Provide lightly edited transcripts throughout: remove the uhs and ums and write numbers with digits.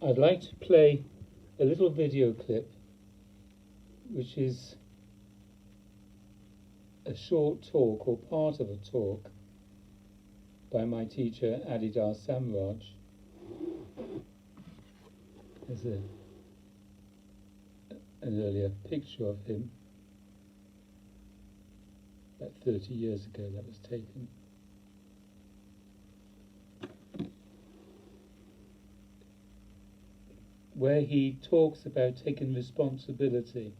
I'd like to play a little video clip which is a short talk or part of a talk by my teacher Adidar Samraj. There's an earlier picture of him, about 30 years ago that was taken. Where he talks about taking responsibility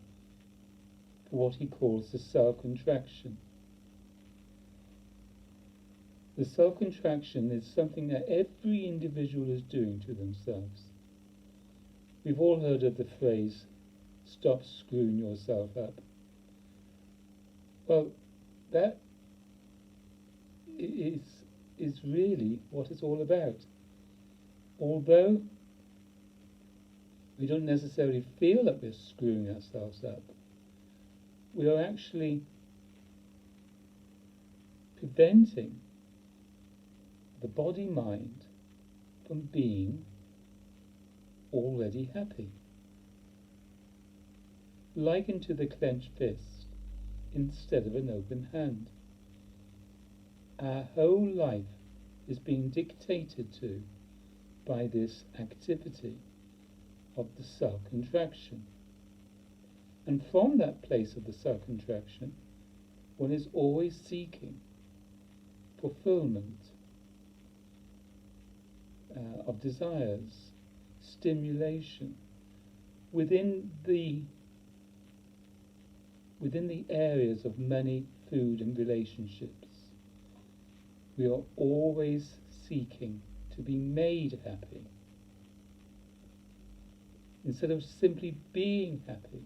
for what he calls the self-contraction. The self-contraction is something that every individual is doing to themselves. We've all heard of the phrase, "Stop screwing yourself up." Well, that is really what it's all about. Although we don't necessarily feel that we're screwing ourselves up, we are actually preventing the body-mind from being already happy. Likened to the clenched fist instead of an open hand. Our whole life is being dictated to by this activity of the self-contraction. And from that place of the self-contraction, one is always seeking fulfillment of desires, stimulation within the areas of money, food and relationships. We are always seeking to be made happy instead of simply being happy.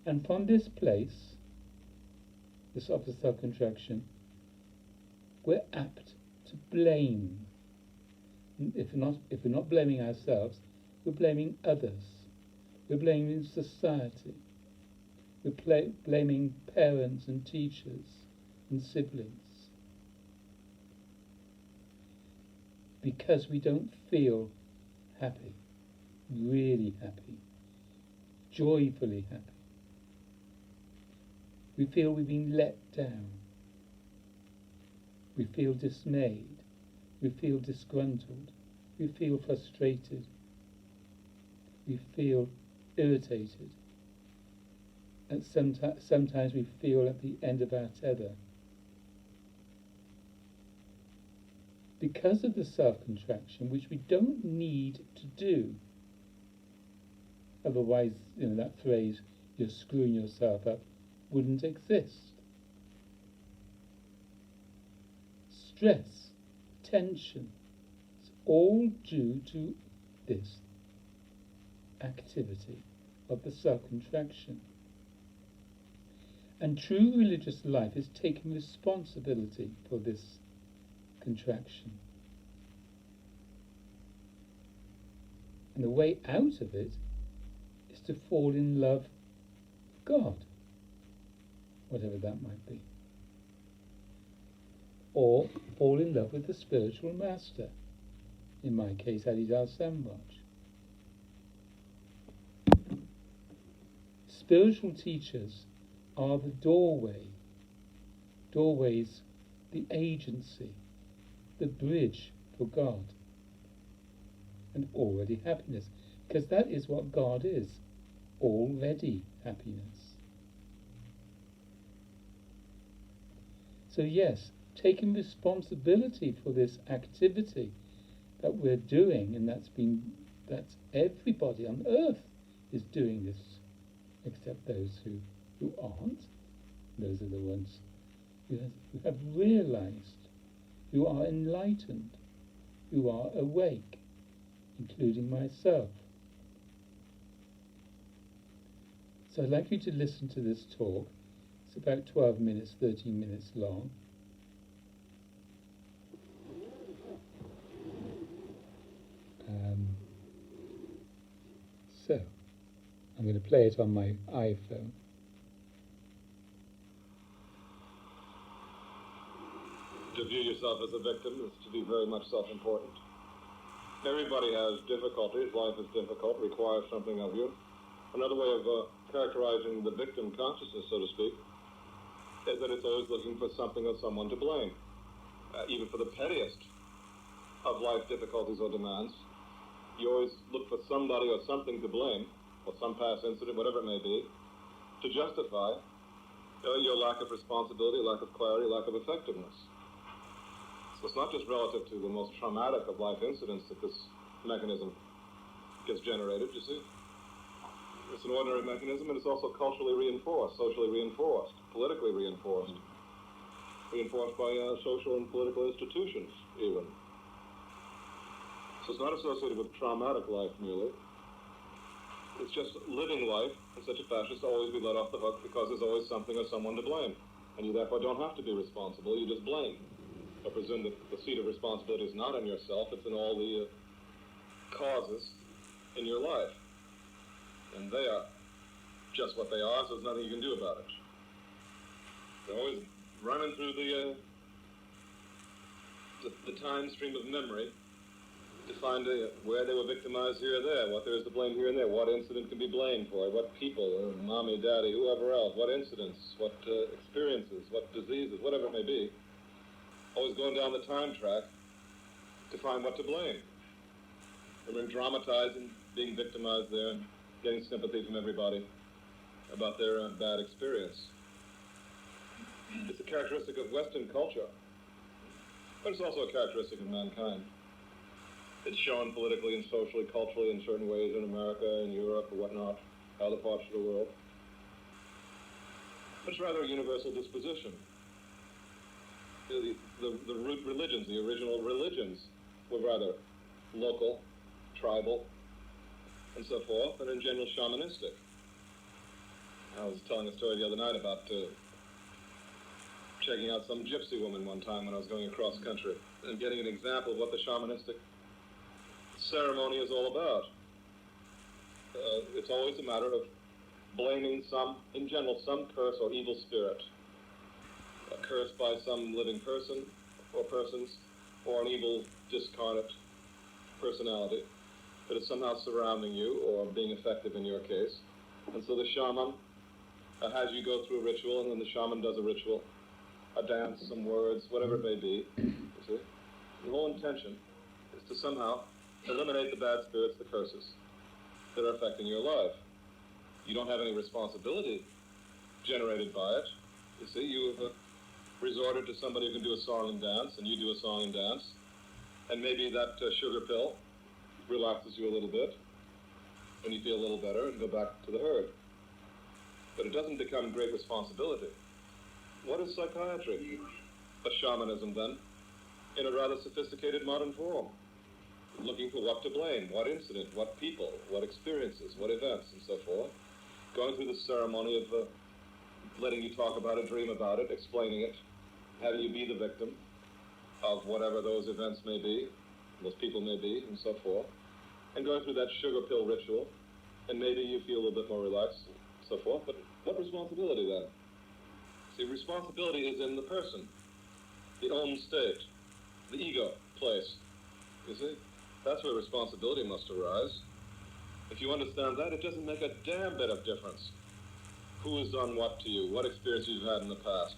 And from this place, this of the self-contraction, we're apt to blame. If we're not blaming ourselves, we're blaming others. We're blaming society. We're blaming parents and teachers and siblings. Because we don't feel happy, really happy, joyfully happy. We feel we've been let down. We feel dismayed. We feel disgruntled. We feel frustrated. We feel irritated. And sometimes we feel at the end of our tether. Because of the self-contraction, which we don't need to do. Otherwise, that phrase, "you're screwing yourself up," wouldn't exist. Stress, tension, it's all due to this activity of the self-contraction. And true religious life is taking responsibility for this contraction. And the way out of it is to fall in love with God, whatever that might be. Or fall in love with the spiritual master, in my case, Adidar Samraj. Spiritual teachers are the doorways, the agency, the bridge for God and already happiness, because that is what God is, already happiness. So yes, taking responsibility for this activity that we're doing, and that's everybody on earth is doing this, except those who aren't. Those are the ones who have realized, who are enlightened, who are awake, including myself. So I'd like you to listen to this talk. It's about 12 minutes, 13 minutes long. So I'm going to play it on my iPhone. To view yourself as a victim is to be very much self-important. Everybody has difficulties. Life is difficult, requires something of you. Another way of characterizing the victim consciousness, so to speak, is that it's always looking for something or someone to blame. Even for the pettiest of life difficulties or demands, you always look for somebody or something to blame, or some past incident, whatever it may be, to justify your lack of responsibility, lack of clarity, lack of effectiveness. So it's not just relative to the most traumatic of life incidents that this mechanism gets generated, you see. It's an ordinary mechanism, and it's also culturally reinforced, socially reinforced, politically reinforced by social and political institutions, even. So it's not associated with traumatic life merely. It's just living life in such a fashion as to always be let off the hook because there's always something or someone to blame. And you therefore don't have to be responsible, you just blame. I presume that the seat of responsibility is not in yourself, it's in all the causes in your life. And they are just what they are, so there's nothing you can do about it. They're always running through the time stream of memory to find where they were victimized here or there, what there is to blame here and there, what incident can be blamed for, what people, mommy, daddy, whoever else, what incidents, what experiences, what diseases, whatever it may be. Always going down the time track to find what to blame. And then dramatizing, being victimized there, and getting sympathy from everybody about their bad experience. It's a characteristic of Western culture, but it's also a characteristic of mankind. It's shown politically and socially, culturally in certain ways in America and Europe or whatnot, other parts of the world. But it's rather a universal disposition. The root religions, the original religions, were rather local, tribal, and so forth, and in general shamanistic. I was telling a story the other night about checking out some gypsy woman one time when I was going across country, and getting an example of what the shamanistic ceremony is all about. It's always a matter of blaming in general, some curse or evil spirit. A curse by some living person or persons, or an evil discarnate personality that is somehow surrounding you or being effective in your case. And so the shaman has you go through a ritual, and then the shaman does a ritual, a dance, some words, whatever it may be. You see? The whole intention is to somehow eliminate the bad spirits, the curses that are affecting your life. You don't have any responsibility generated by it. You see, you have resorted to somebody who can do a song and dance, and you do a song and dance, and maybe that sugar pill relaxes you a little bit, and you feel a little better and go back to the herd. But it doesn't become great responsibility. What is psychiatry? But shamanism, then, in a rather sophisticated modern form, looking for what to blame, what incident, what people, what experiences, what events, and so forth, going through the ceremony of letting you talk about it, dream about it, explaining it, having you be the victim of whatever those events may be, those people may be, and so forth, and going through that sugar pill ritual, and maybe you feel a little bit more relaxed, and so forth, but what responsibility then? See, responsibility is in the person, the own state, the ego place, you see? That's where responsibility must arise. If you understand that, it doesn't make a damn bit of difference who has done what to you, what experience you've had in the past,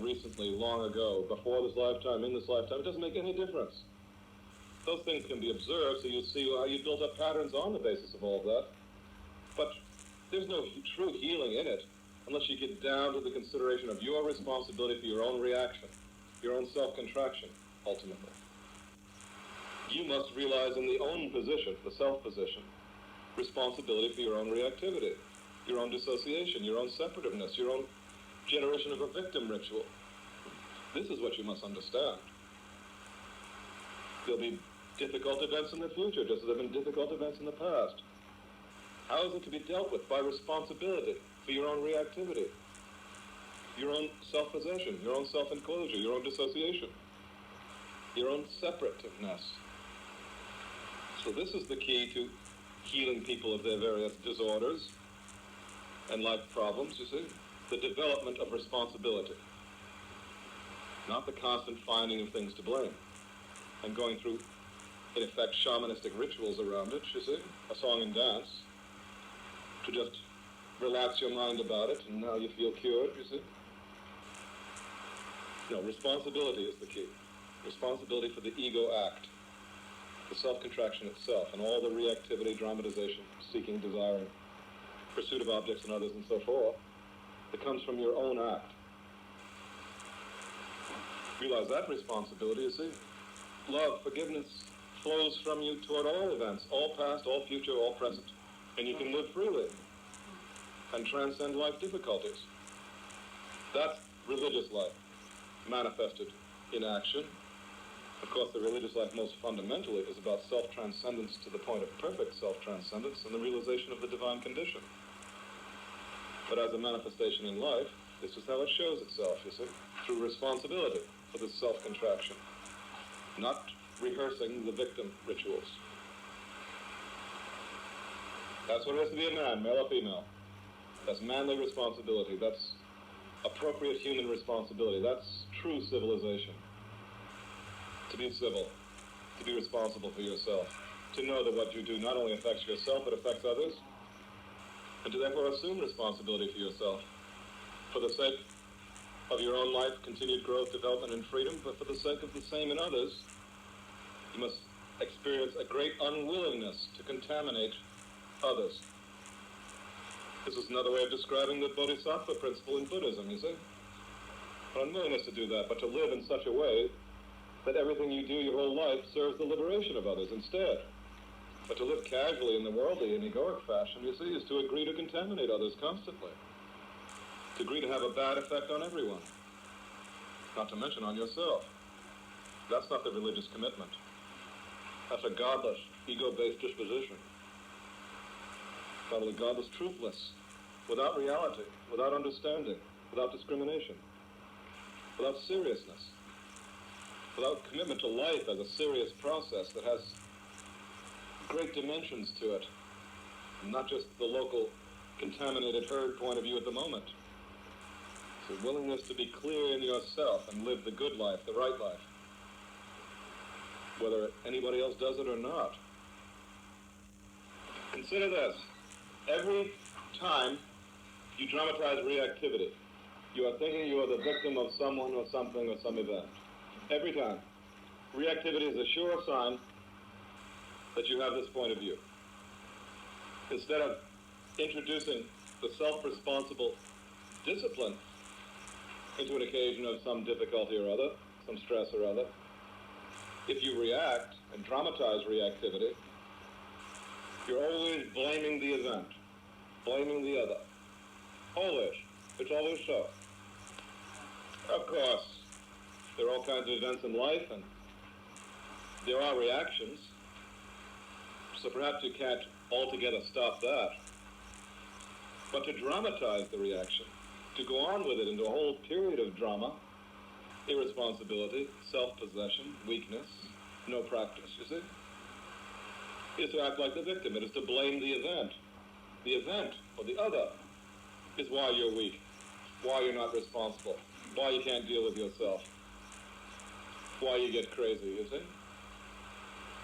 recently, long ago, before this lifetime, in this lifetime. It doesn't make any difference. Those things can be observed, so you'll see how you build up patterns on the basis of all of that. But there's no true healing in it unless you get down to the consideration of your responsibility for your own reaction, your own self-contraction, ultimately. You must realize in the own position, the self-position, responsibility for your own reactivity, your own dissociation, your own separativeness, your own generation of a victim ritual. This is what you must understand. There'll be difficult events in the future, just as there have been difficult events in the past. How is it to be dealt with? By responsibility for your own reactivity, your own self-possession, your own self-enclosure, your own dissociation, your own separativeness. So this is the key to healing people of their various disorders and life problems, you see, the development of responsibility. not the constant finding of things to blame and going through, in effect, shamanistic rituals around it, you see, a song and dance, to just relax your mind about it, and now you feel cured, you see. No, responsibility is the key. Responsibility for the ego act, the self-contraction itself, and all the reactivity, dramatization, seeking, desiring, pursuit of objects and others, and so forth, that comes from your own act. Realize that responsibility, you see. Love, forgiveness flows from you toward all events, all past, all future, all present. And you can live freely and transcend life difficulties. That's religious life, manifested in action. Of course, the religious life most fundamentally is about self-transcendence to the point of perfect self-transcendence and the realization of the divine condition. But as a manifestation in life, this is how it shows itself, you see, through responsibility for this self-contraction, not rehearsing the victim rituals. That's what it is to be a man, male or female. That's manly responsibility. That's appropriate human responsibility. That's true civilization. To be civil, to be responsible for yourself, to know that what you do not only affects yourself, but affects others, and to therefore assume responsibility for yourself, for the sake of your own life, continued growth, development, and freedom, but for the sake of the same in others, you must experience a great unwillingness to contaminate others. This is another way of describing the bodhisattva principle in Buddhism, you see. An unwillingness to do that, but to live in such a way that everything you do your whole life serves the liberation of others instead. But to live casually in the worldly and egoic fashion, you see, is to agree to contaminate others constantly. To agree to have a bad effect on everyone, not to mention on yourself. That's not the religious commitment. That's a godless, ego-based disposition. Totally godless, truthless, without reality, without understanding, without discrimination, without seriousness, without commitment to life as a serious process that has great dimensions to it, not just the local contaminated herd point of view at the moment. It's a willingness to be clear in yourself and live the good life, the right life, whether anybody else does it or not. Consider this. Every time you dramatize reactivity, you are thinking you are the victim of someone or something or some event. Every time. Reactivity is a sure sign that you have this point of view. Instead of introducing the self-responsible discipline into an occasion of some difficulty or other, some stress or other, if you react and dramatize reactivity, you're always blaming the event, blaming the other. Always. It's always so. Of course, there are all kinds of events in life, and there are reactions, so perhaps you can't altogether stop that. But to dramatize the reaction, to go on with it into a whole period of drama, irresponsibility, self-possession, weakness, no practice, you see, is to act like the victim. It is to blame the event. The event, or the other, is why you're weak, why you're not responsible, why you can't deal with yourself, why you get crazy, you see.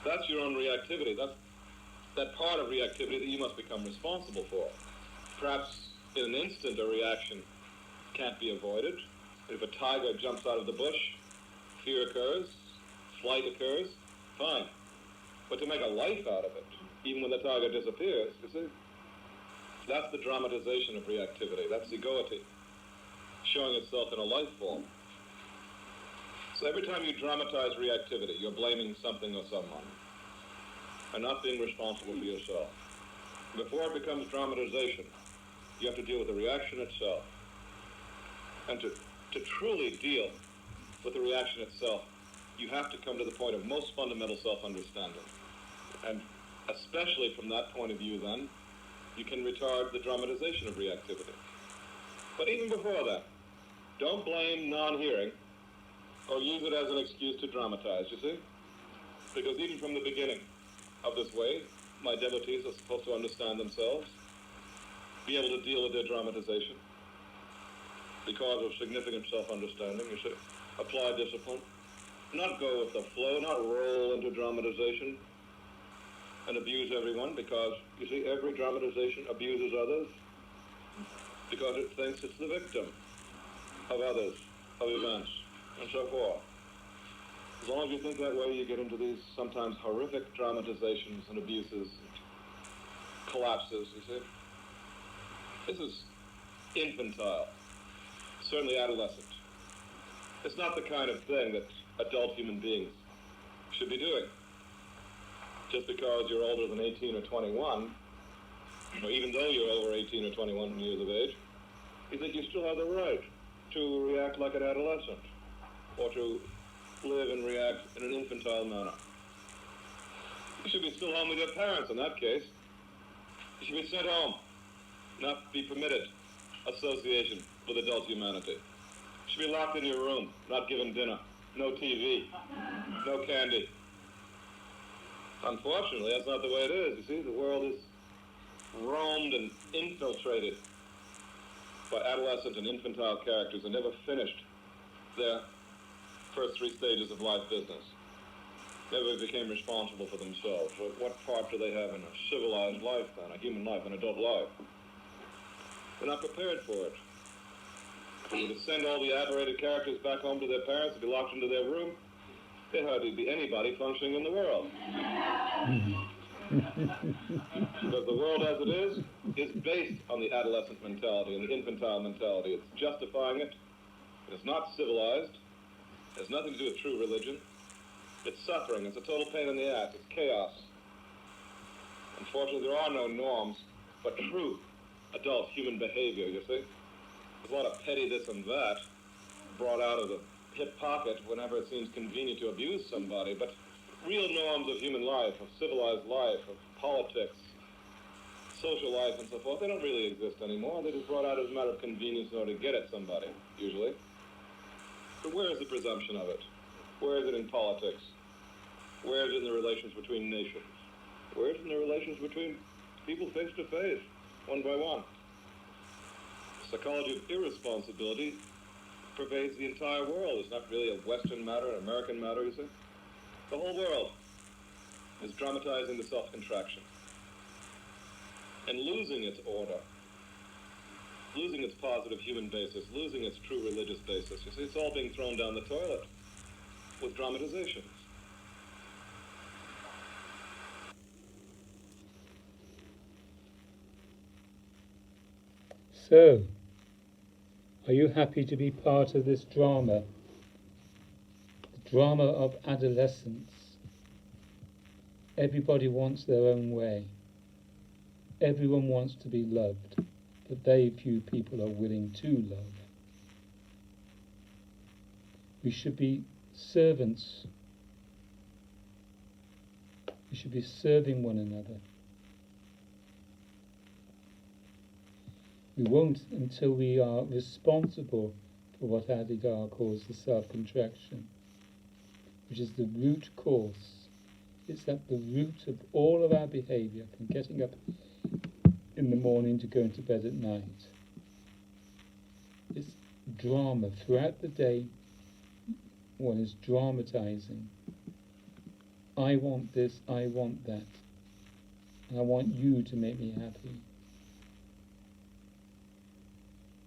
That's your own reactivity. That's that part of reactivity that you must become responsible for. Perhaps in an instant a reaction can't be avoided. If a tiger jumps out of the bush, fear occurs, flight occurs, fine. But to make a life out of it, even when the tiger disappears, you see, that's the dramatization of reactivity. That's egoity showing itself in a life form. So every time you dramatize reactivity, you're blaming something or someone and not being responsible for yourself. Before it becomes dramatization, you have to deal with the reaction itself. And to truly deal with the reaction itself, you have to come to the point of most fundamental self-understanding. And especially from that point of view, then, you can retard the dramatization of reactivity. But even before that, don't blame non-hearing or use it as an excuse to dramatize, you see? Because even from the beginning of this way, my devotees are supposed to understand themselves, be able to deal with their dramatization. because of significant self-understanding, you see. Apply discipline. Not go with the flow, not roll into dramatization and abuse everyone, because, you see, every dramatization abuses others because it thinks it's the victim of others, of events, and so forth. As long as you think that way, you get into these sometimes horrific dramatizations and abuses, collapses, you see. This is infantile, certainly adolescent. It's not the kind of thing that adult human beings should be doing. Just because you're older than 18 or 21, or even though you're over 18 or 21 years of age, you think you still have the right to react like an adolescent, or to live and react in an infantile manner. You should be still home with your parents in that case. You should be sent home, not be permitted association with adult humanity. You should be locked in your room, not given dinner, no TV, no candy. Unfortunately, that's not the way it is. You see, the world is roamed and infiltrated by adolescent and infantile characters who never finished their first three stages of life business. Never became responsible for themselves. What part do they have in a civilized life then, a human life, an adult life? They're not prepared for it. If you were to send all the aberrated characters back home to their parents and be locked into their room, there'd hardly be anybody functioning in the world. Because the world as it is based on the adolescent mentality and the infantile mentality. It's justifying it. It's not civilized. It has nothing to do with true religion. It's suffering. It's a total pain in the ass. It's chaos. Unfortunately, there are no norms, but true adult human behavior, you see. There's a lot of petty this and that brought out of the hip pocket whenever it seems convenient to abuse somebody, but real norms of human life, of civilized life, of politics, social life, and so forth, they don't really exist anymore. They're just brought out as a matter of convenience in order to get at somebody, usually. But where is the presumption of it? Where is it in politics? Where is it in the relations between nations? Where is it in the relations between people face to face, one by one? The psychology of irresponsibility pervades the entire world. It's not really a Western matter, an American matter, you see. The whole world is dramatizing the self-contraction and losing its order, losing its positive human basis, losing its true religious basis. You see, it's all being thrown down the toilet with dramatizations. So, are you happy to be part of this drama? The drama of adolescence. Everybody wants their own way. Everyone wants to be loved, but very few people are willing to love. We should be servants. We should be serving one another. We won't until we are responsible for what Heidegger calls the self-contraction, which is the root cause. It's at the root of all of our behaviour, from getting up in the morning to going to bed at night. It's drama. Throughout the day, one is dramatising. I want this, I want that, and I want you to make me happy.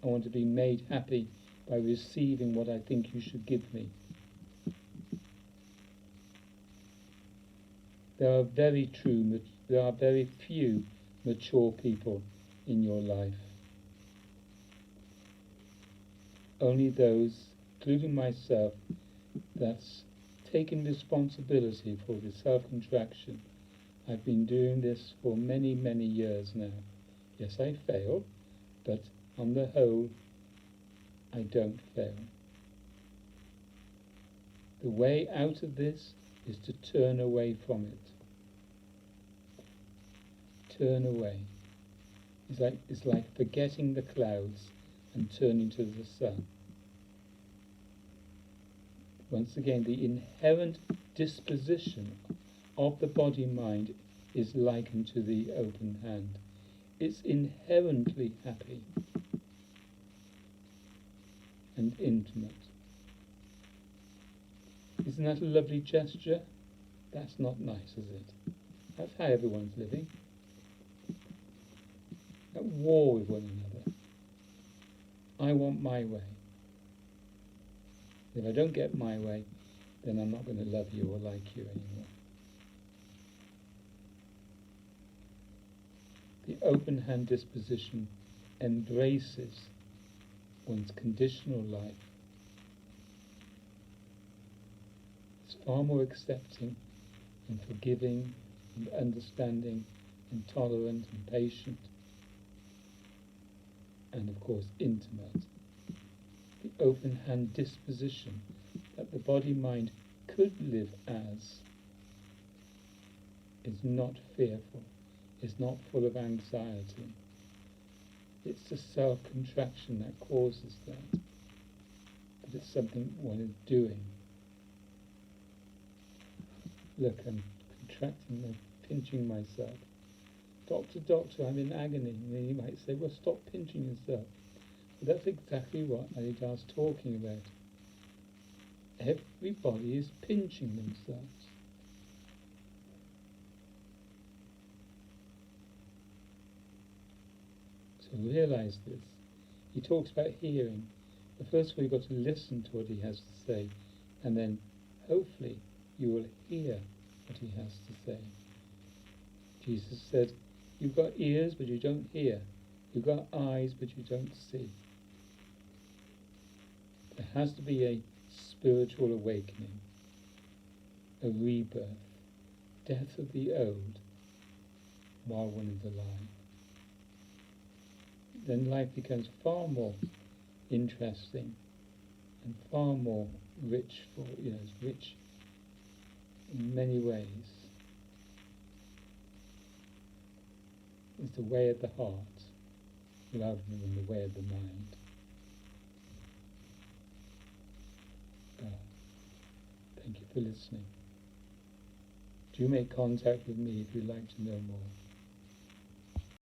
I want to be made happy by receiving what I think you should give me. There are very few mature people in your life. Only those, including myself, that's taken responsibility for the self-contraction. I've been doing this for many, many years now. Yes, I fail, but on the whole, I don't fail. The way out of this is to turn away from it. Turn away. It's like forgetting the clouds and turning to the sun. Once again, the inherent disposition of the body-mind is likened to the open hand. It's inherently happy. and intimate. Isn't that a lovely gesture? That's not nice, is it? That's how everyone's living. At war with one another. I want my way. If I don't get my way, then I'm not going to love you or like you anymore. The open hand disposition embraces one's conditional life. It's far more accepting and forgiving and understanding and tolerant and patient and of course intimate. The open hand disposition that the body-mind could live as is not fearful, is not full of anxiety. It's the self-contraction that causes that, but it's something one is doing. Look, I'm contracting, I'm pinching myself. Doctor, I'm in agony. And then you might say, well, stop pinching yourself. But that's exactly what Adidar's talking about. Everybody is pinching themselves. So realize this. He talks about hearing. But first of all, you've got to listen to what he has to say, and then hopefully you will hear what he has to say. Jesus said, you've got ears but you don't hear. You've got eyes but you don't see. There has to be a spiritual awakening, a rebirth, death of the old while one is alive. Then life becomes far more interesting and far more rich it's rich in many ways. It's the way of the heart rather than the way of the mind. Thank you for listening. Do make contact with me if you'd like to know more.